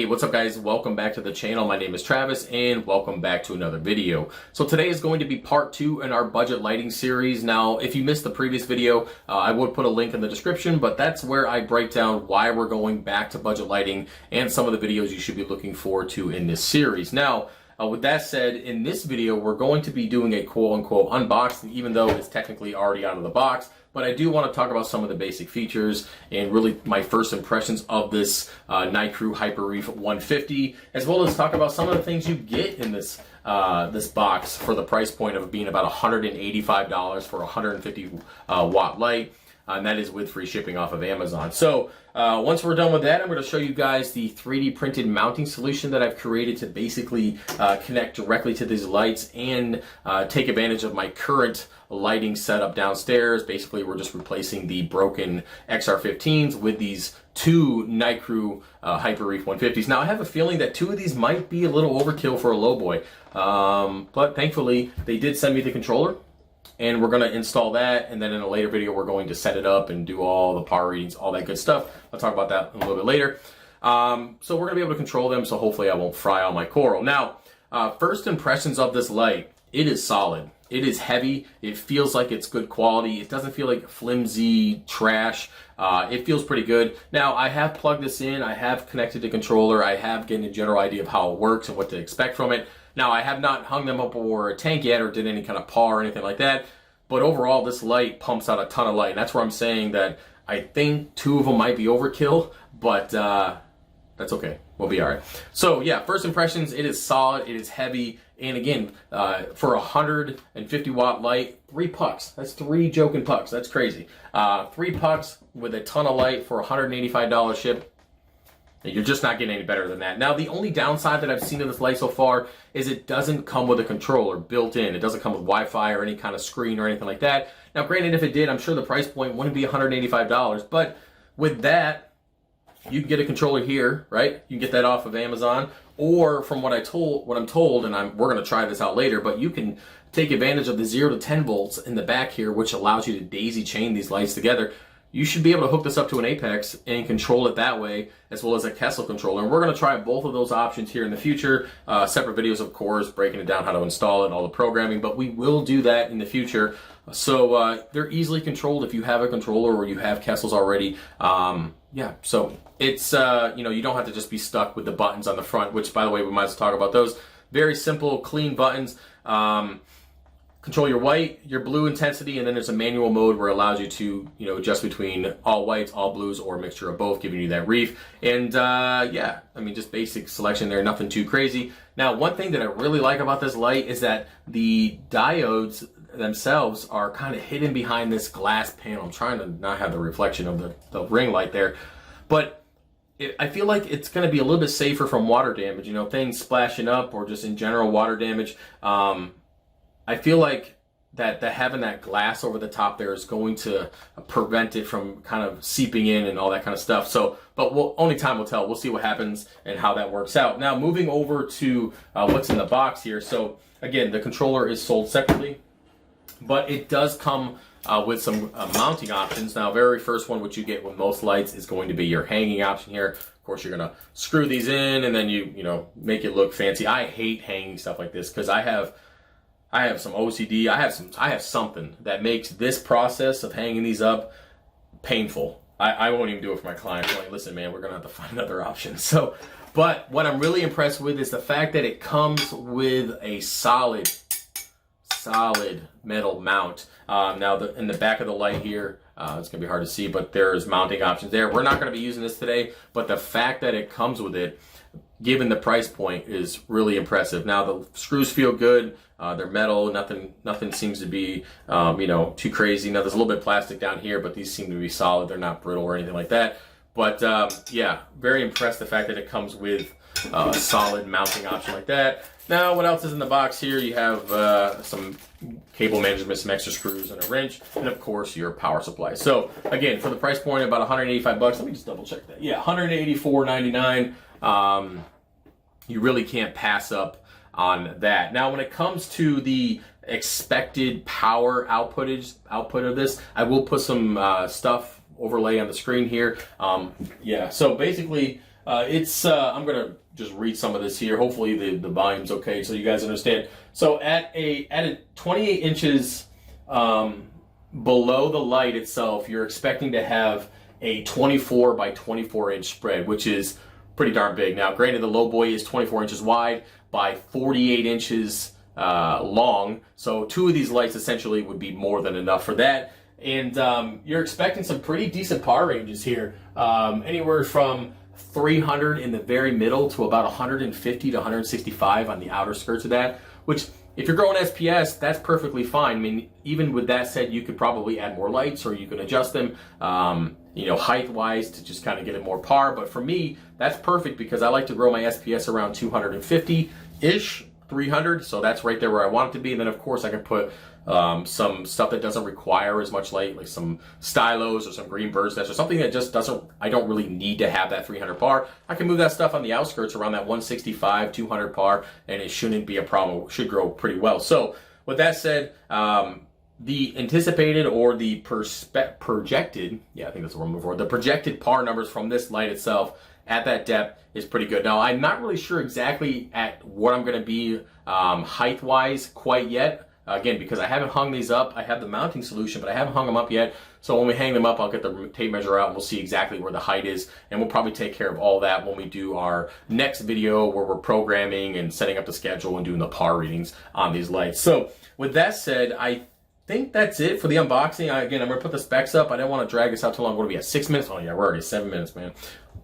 what's up guys? Welcome back to the channel. My name is Travis and welcome back to another video. So today is going to be part 2 in our budget lighting series. Now, if you missed the previous video, I would put a link in the description, but that's where I break down why we're going back to budget lighting and some of the videos you should be looking forward to in this series. Now, with that said, in this video, we're going to be doing a quote-unquote unboxing, even though it's technically already out of the box. But I do want to talk about some of the basic features and really my first impressions of this Nicrew HyperReef 150, as well as talk about some of the things you get in this this box for the price point of being about $185 for a 150 watt light. And that is with free shipping off of Amazon. So once we're done with that, I'm going to show you guys the 3D printed mounting solution that I've created to basically connect directly to these lights and take advantage of my current lighting setup downstairs. Basically, we're just replacing the broken XR15s with these two Nicrew HyperReef 150s. Now, I have a feeling that 2 of these might be a little overkill for a lowboy, but thankfully, they did send me the controller. And we're going to install that, and then in a later video we're going to set it up and do all the power readings, all that good stuff. I'll talk about that a little bit later. So we're going to be able to control them, so hopefully I won't fry all my coral. Now, first impressions of this light, it is solid. It is heavy. It feels like it's good quality. It doesn't feel like flimsy trash. It feels pretty good. Now, I have plugged this in. I have connected the controller. I have gotten a general idea of how it works and what to expect from it. Now, I have not hung them up over a tank yet or did any kind of paw or anything like that. But overall, this light pumps out a ton of light. And that's where I'm saying that I think 2 of them might be overkill, but that's okay. We'll be all right. So yeah, first impressions, it is solid, it is heavy, and again, for a 150 watt light, $3. That's 3 joking pucks. That's crazy. $3 with a ton of light for $185 ship. You're just not getting any better than that. Now, the only downside that I've seen of this light so far is it doesn't come with a controller built in. It doesn't come with Wi-Fi or any kind of screen or anything like that. Now, granted, if it did, I'm sure the price point wouldn't be $185. But with that, you can get a controller here, right? You can get that off of Amazon. Or from what I'm told, and we're going to try this out later, but you can take advantage of the 0 to 10 volts in the back here, which allows you to daisy chain these lights together. You should be able to hook this up to an Apex and control it that way, as well as a Kessel controller. And we're going to try both of those options here in the future. Separate videos, of course, breaking it down, how to install it, and all the programming. But we will do that in the future. So they're easily controlled if you have a controller or you have Kessels already. Yeah, so it's, you don't have to just be stuck with the buttons on the front, which, by the way, we might as well talk about those. Very simple, clean buttons. Control your white, your blue intensity, and then there's a manual mode where it allows you to, adjust between all whites, all blues, or a mixture of both, giving you that reef. And yeah, I mean, just basic selection there, nothing too crazy. Now, one thing that I really like about this light is that the diodes themselves are kind of hidden behind this glass panel. I'm trying to not have the reflection of the ring light there, but I feel like it's going to be a little bit safer from water damage, things splashing up or just in general water damage. I feel like that having that glass over the top there is going to prevent it from kind of seeping in and all that kind of stuff. So, but only time will tell. We'll see what happens and how that works out. Now, moving over to what's in the box here. So, again, the controller is sold separately, but it does come with some mounting options. Now, very first one, which you get with most lights, is going to be your hanging option here. Of course, you're going to screw these in and then you make it look fancy. I hate hanging stuff like this because I have some OCD. I have something that makes this process of hanging these up painful. I won't even do it for my clients. I'm like, listen, man, we're gonna have to find another option. So, but what I'm really impressed with is the fact that it comes with a solid metal mount. Now, in the back of the light here, it's gonna be hard to see, but there's mounting options there. We're not gonna be using this today, but the fact that it comes with it, given the price point, is really impressive. Now, the screws feel good. They're metal. Nothing seems to be, too crazy. Now, there's a little bit of plastic down here, but these seem to be solid. They're not brittle or anything like that. But yeah, very impressed the fact that it comes with a solid mounting option like that. Now, what else is in the box here? You have some cable management, some extra screws, and a wrench, and of course your power supply. So again, for the price point, about 185 bucks. Let me just double check that. Yeah, $184.99. You really can't pass up on that. Now, when it comes to the expected power output of this, I will put some stuff overlay on the screen here. Yeah, so basically I'm gonna just read some of this here. Hopefully the volume's okay so you guys understand. So at a 28 inches below the light itself, you're expecting to have a 24 by 24 inch spread, which is pretty darn big. Now, granted, the lowboy is 24 inches wide by 48 inches long, so 2 of these lights essentially would be more than enough for that. And you're expecting some pretty decent par ranges here, anywhere from 300 in the very middle to about 150 to 165 on the outer skirts of that, which if you're growing SPS, that's perfectly fine. I mean, even with that said, you could probably add more lights or you can adjust them, height-wise to just kind of get it more par. But for me, that's perfect because I like to grow my SPS around 250-ish, 300. So that's right there where I want it to be. And then, of course, I can put some stuff that doesn't require as much light, like some stylos or some green bird's nest or something that just I don't really need to have that 300 par. I can move that stuff on the outskirts around that 165, 200 par, and it shouldn't be a problem. It should grow pretty well. So with that said, the anticipated or the projected, I think that's the word I'm looking for, the projected par numbers from this light itself at that depth is pretty good. Now, I'm not really sure exactly at what I'm going to be height-wise quite yet. Again, because I haven't hung these up. I have the mounting solution, but I haven't hung them up yet. So when we hang them up, I'll get the tape measure out and we'll see exactly where the height is. And we'll probably take care of all that when we do our next video where we're programming and setting up the schedule and doing the par readings on these lights. So with that said, I think that's it for the unboxing. Again, I'm going to put the specs up. I don't want to drag this out too long. We're going to be at 6 minutes. Oh yeah, we're already at 7 minutes, man.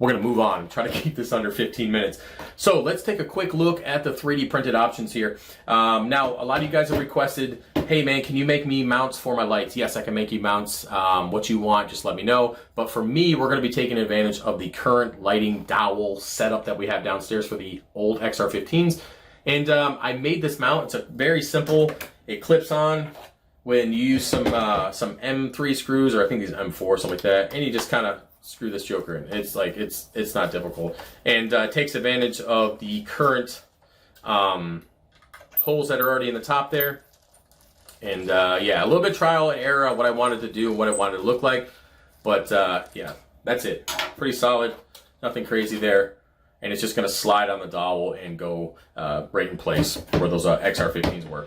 We're going to move on, try to keep this under 15 minutes. So let's take a quick look at the 3D printed options here. Now, a lot of you guys have requested, hey man, can you make me mounts for my lights? Yes, I can make you mounts. What you want, just let me know. But for me, we're going to be taking advantage of the current lighting dowel setup that we have downstairs for the old XR15s. And I made this mount. It's a very simple, it clips on when you use some M3 screws, or I think these M4, something like that, and you just kind of screw this joker in. It's like, it's not difficult. And takes advantage of the current holes that are already in the top there. And yeah, a little bit trial and error on what I wanted to do and what I wanted to look like. But yeah, that's it. Pretty solid, nothing crazy there. And it's just gonna slide on the dowel and go right in place where those XR15s were.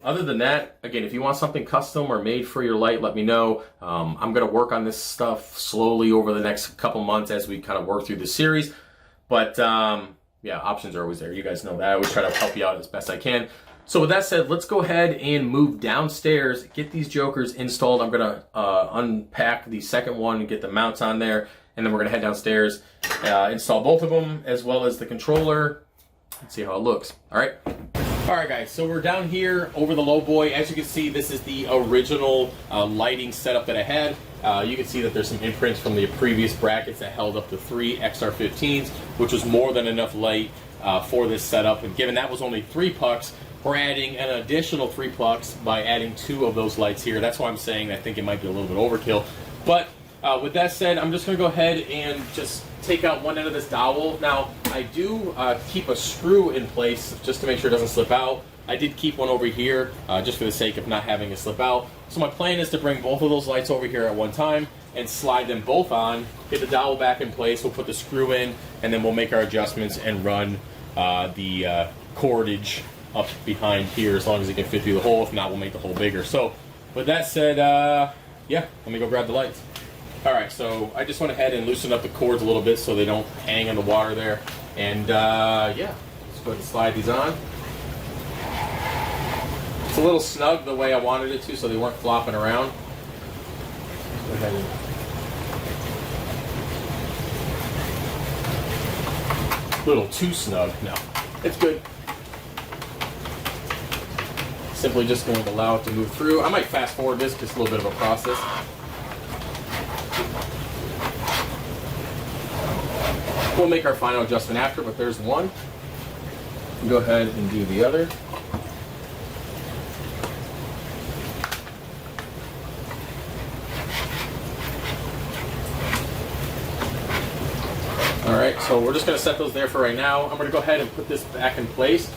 Other than that, again, if you want something custom or made for your light, let me know. I'm going to work on this stuff slowly over the next couple months as we kind of work through the series. But yeah, options are always there. You guys know that. I always try to help you out as best I can. So with that said, let's go ahead and move downstairs, get these jokers installed. I'm going to unpack the second one and get the mounts on there. And then we're going to head downstairs, install both of them, as well as the controller. Let's see how it looks. All right. All right, guys, so we're down here over the lowboy. As you can see, this is the original lighting setup that I had. You can see that there's some imprints from the previous brackets that held up the 3 XR15s, which was more than enough light for this setup. And given that was only 3 pucks, we're adding an additional 3 pucks by adding 2 of those lights here. That's why I'm saying I think it might be a little bit overkill. But with that said, I'm just going to go ahead and just take out one end of this dowel. Now, I do keep a screw in place just to make sure it doesn't slip out. I did keep one over here just for the sake of not having it slip out. So my plan is to bring both of those lights over here at one time and slide them both on, get the dowel back in place, we'll put the screw in, and then we'll make our adjustments and run the cordage up behind here as long as it can fit through the hole. If not, we'll make the hole bigger. So with that said, yeah, let me go grab the lights. All right, so I just went ahead and loosened up the cords a little bit so they don't hang in the water there. And yeah, let's go ahead and slide these on. It's a little snug the way I wanted it to, so they weren't flopping around. Go ahead and... A little too snug. No, it's good. Simply just going to allow it to move through. I might fast forward this because it's a little bit of a process. We'll make our final adjustment after, but there's one. Go ahead and do the other. All right, so we're just going to set those there for right now. I'm going to go ahead and put this back in place.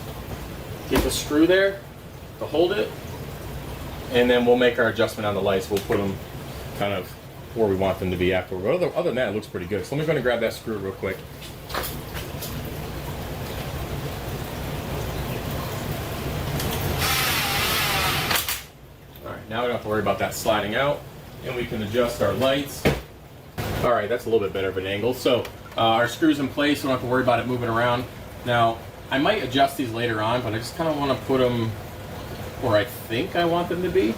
Get the screw there to hold it, and then we'll make our adjustment on the lights. We'll put them kind of where we want them to be afterward. But other than that, it looks pretty good. So let me go and grab that screw real quick. All right, now we don't have to worry about that sliding out, and we can adjust our lights. All right, that's a little bit better of an angle. So our screw's in place, so we don't have to worry about it moving around. Now, I might adjust these later on, but I just kind of want to put them where I think I want them to be.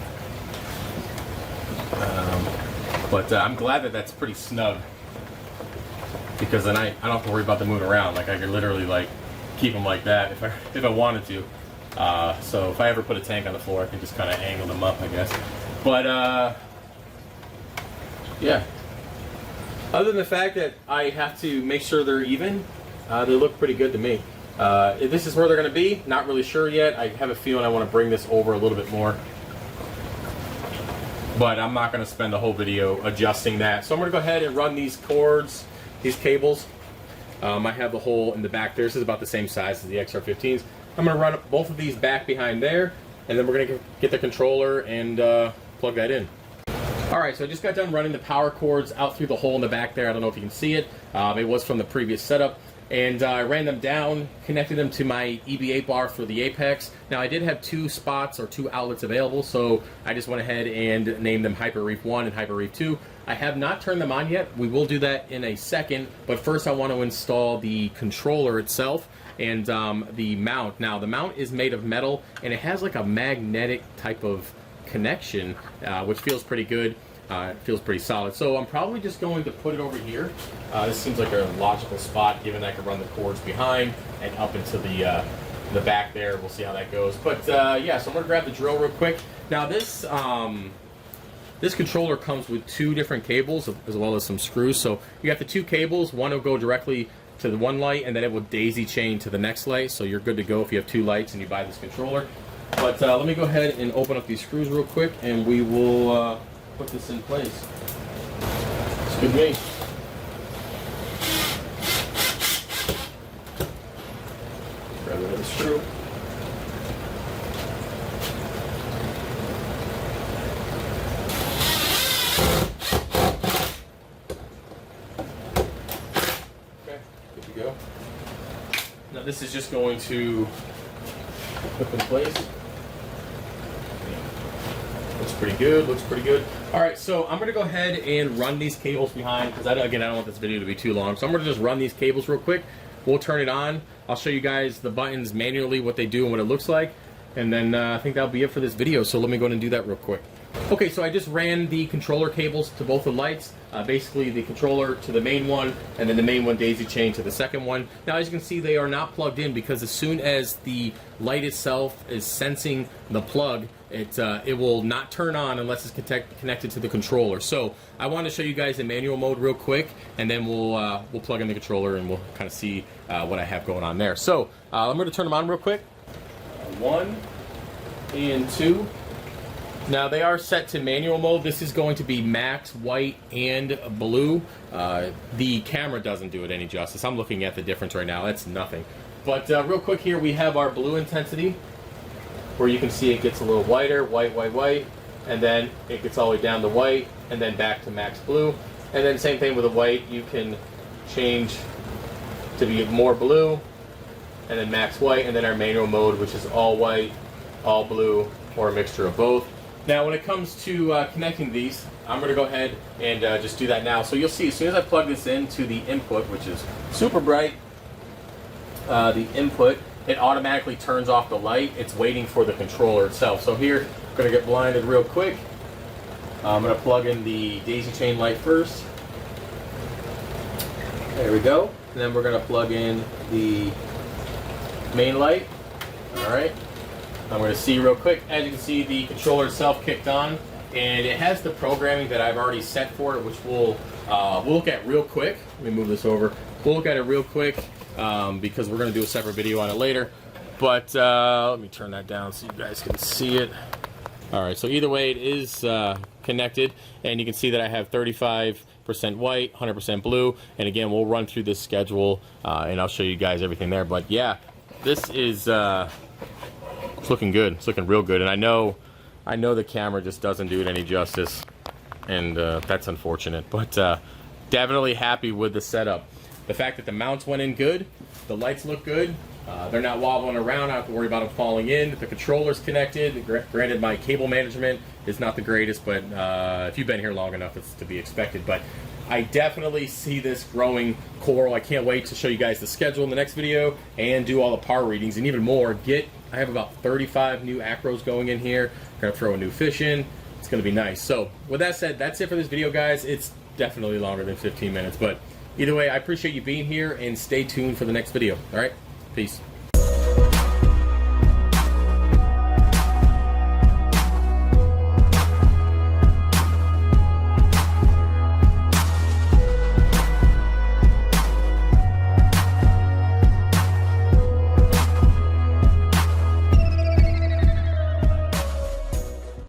But I'm glad that that's pretty snug, because then I don't have to worry about them moving around. Like, I could literally like keep them like that if I wanted to. So if I ever put a tank on the floor, I can just kind of angle them up, I guess. But yeah. Other than the fact that I have to make sure they're even, they look pretty good to me. If this is where they're going to be, not really sure yet. I have a feeling I want to bring this over a little bit more. But I'm not going to spend the whole video adjusting that. So I'm going to go ahead and run these cords, these cables. I have the hole in the back there. This is about the same size as the XR15s. I'm going to run both of these back behind there, and then we're going to get the controller and plug that in. Alright, so I just got done running the power cords out through the hole in the back there. I don't know if you can see it. It was from the previous setup. And I ran them down, connected them to my EBA bar for the Apex. Now, I did have 2 spots or 2 outlets available, so I just went ahead and named them HyperReef 1 and HyperReef 2. I have not turned them on yet. We will do that in a second, but first I want to install the controller itself and the mount. Now, the mount is made of metal, and it has like a magnetic type of connection, which feels pretty good. It feels pretty solid. So I'm probably just going to put it over here. This seems like a logical spot, given that I can run the cords behind and up into the back there. We'll see how that goes. But yeah, so I'm gonna grab the drill real quick. Now this this controller comes with 2 different cables as well as some screws. So you got the 2 cables. One will go directly to the one light, and then it will daisy chain to the next light. So you're good to go if you have 2 lights and you buy this controller. But let me go ahead and open up these screws real quick, and we will put this in place. Excuse me. Grab another screw. Okay, good to go. Now this is just going to clip in place. Looks pretty good, looks pretty good. All right, so I'm gonna go ahead and run these cables behind, because again, I don't want this video to be too long. So I'm gonna just run these cables real quick. We'll turn it on. I'll show you guys the buttons manually, what they do and what it looks like. And then I think that'll be it for this video. So let me go ahead and do that real quick. Okay, so I just ran the controller cables to both the lights. Basically the controller to the main one, and then the main one daisy chain to the second one. Now, as you can see, they are not plugged in, because as soon as the light itself is sensing the plug, it will not turn on unless it's connected to the controller. So I want to show you guys in manual mode real quick, and then we'll plug in the controller and we'll kind of see what I have going on there. So I'm going to turn them on real quick. 1 and 2. Now they are set to manual mode. This is going to be max white and blue. The camera doesn't do it any justice. I'm looking at the difference right now. That's nothing. But real quick here, we have our blue intensity, where you can see it gets a little whiter, white, white, white, and then it gets all the way down to white, and then back to max blue. And then same thing with the white, you can change to be more blue, and then max white, and then our manual mode, which is all white, all blue, or a mixture of both. Now, when it comes to connecting these, I'm going to go ahead and just do that now. So you'll see, as soon as I plug this into the input, which is super bright, the input, it automatically turns off the light. It's waiting for the controller itself. So here, I'm going to get blinded real quick. I'm going to plug in the daisy chain light first. There we go. And then we're going to plug in the main light. All right. I'm going to see real quick. As you can see, the controller itself kicked on, and it has the programming that I've already set for it, which we'll look at real quick. Let me move this over. We'll look at it real quick because we're going to do a separate video on it later. But let me turn that down so you guys can see it. All right, so either way, it is connected, and you can see that I have 35% white, 100% blue, and again, we'll run through this schedule, and I'll show you guys everything there. But yeah, this is it's looking good. It's looking real good, and I know the camera just doesn't do it any justice. and that's unfortunate. But definitely happy with the setup. The fact that the mounts went in good, the lights look good, they're not wobbling around, I don't have to worry about them falling in. The controller's connected. Granted, my cable management is not the greatest, but if you've been here long enough, it's to be expected. But I definitely see this growing coral. I can't wait to show you guys the schedule in the next video and do all the par readings, and even more. I have about 35 new acros going in here. Gonna throw a new fish in. It's gonna be nice. So with that said, that's it for this video, guys. It's definitely longer than 15 minutes, but either way, I appreciate you being here, and stay tuned for the next video. All right, peace.